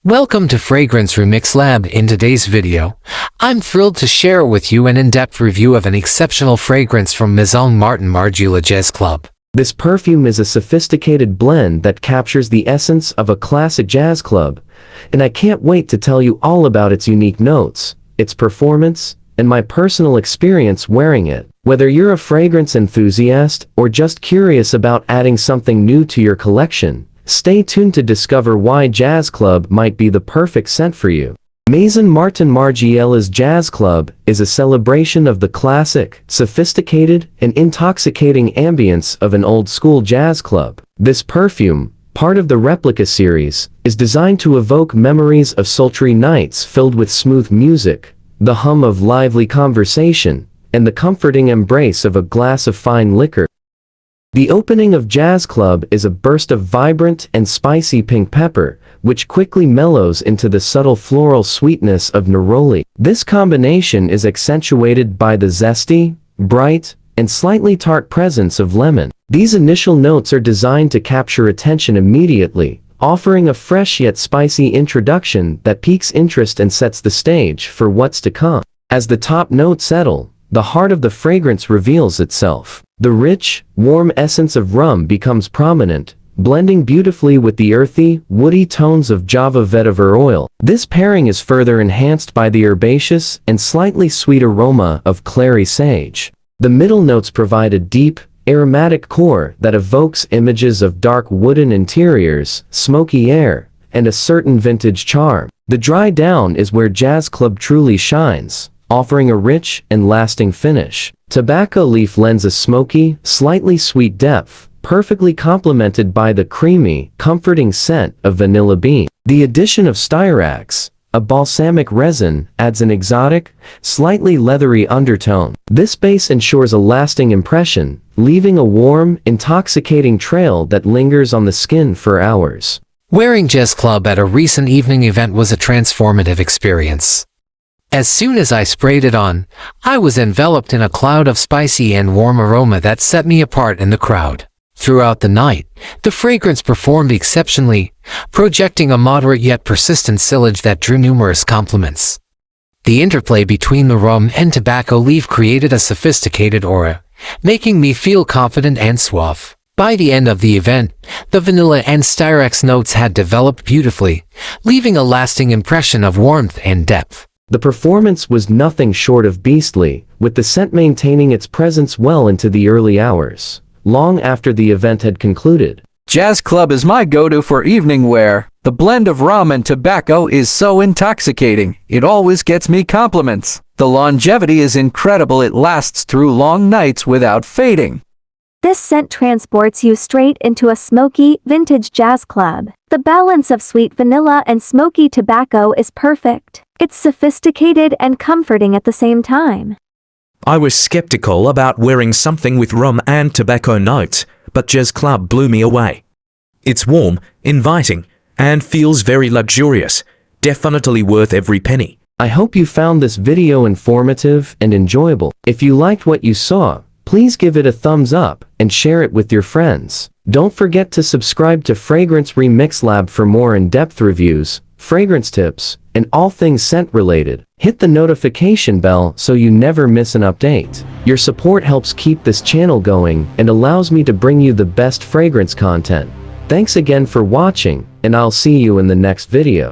Welcome to Fragrance Remix Lab. In today's video, I'm thrilled to share with you an in-depth review of an exceptional fragrance from Maison Margiela Jazz Club. This perfume is a sophisticated blend that captures the essence of a classic jazz club, and I can't wait to tell you all about its unique notes, its performance, and my personal experience wearing it. Whether you're a fragrance enthusiast or just curious about adding something new to your collection, stay tuned to discover why Jazz Club might be the perfect scent for you. Maison Margiela's Jazz Club is a celebration of the classic, sophisticated, and intoxicating ambience of an old-school jazz club. This perfume, part of the Replica series, is designed to evoke memories of sultry nights filled with smooth music, the hum of lively conversation, and the comforting embrace of a glass of fine liquor. The opening of Jazz Club is a burst of vibrant and spicy pink pepper, which quickly mellows into the subtle floral sweetness of neroli. This combination is accentuated by the zesty, bright, and slightly tart presence of lemon. These initial notes are designed to capture attention immediately, offering a fresh yet spicy introduction that piques interest and sets the stage for what's to come. As the top notes settle, the heart of the fragrance reveals itself. The rich, warm essence of rum becomes prominent, blending beautifully with the earthy, woody tones of Java vetiver oil. This pairing is further enhanced by the herbaceous and slightly sweet aroma of clary sage. The middle notes provide a deep, aromatic core that evokes images of dark wooden interiors, smoky air, and a certain vintage charm. The dry down is where Jazz Club truly shines, offering a rich and lasting finish. Tobacco leaf lends a smoky, slightly sweet depth, perfectly complemented by the creamy, comforting scent of vanilla bean. The addition of styrax, a balsamic resin, adds an exotic, slightly leathery undertone. This base ensures a lasting impression, leaving a warm, intoxicating trail that lingers on the skin for hours. Wearing Jazz Club at a recent evening event was a transformative experience. As soon as I sprayed it on, I was enveloped in a cloud of spicy and warm aroma that set me apart in the crowd. Throughout the night, the fragrance performed exceptionally, projecting a moderate yet persistent sillage that drew numerous compliments. The interplay between the rum and tobacco leaf created a sophisticated aura, making me feel confident and suave. By the end of the event, the vanilla and styrax notes had developed beautifully, leaving a lasting impression of warmth and depth. The performance was nothing short of beastly, with the scent maintaining its presence well into the early hours, long after the event had concluded. Jazz Club is my go-to for evening wear. The blend of rum and tobacco is so intoxicating, it always gets me compliments. The longevity is incredible, it lasts through long nights without fading. This scent transports you straight into a smoky, vintage jazz club. The balance of sweet vanilla and smoky tobacco is perfect. It's sophisticated and comforting at the same time. I was skeptical about wearing something with rum and tobacco notes, but Jazz Club blew me away. It's warm, inviting, and feels very luxurious. Definitely worth every penny. I hope you found this video informative and enjoyable. If you liked what you saw, please give it a thumbs up and share it with your friends. Don't forget to subscribe to Fragrance Remix Lab for more in-depth reviews, fragrance tips, and all things scent related. Hit the notification bell so you never miss an update. Your support helps keep this channel going and allows me to bring you the best fragrance content. Thanks again for watching, and I'll see you in the next video.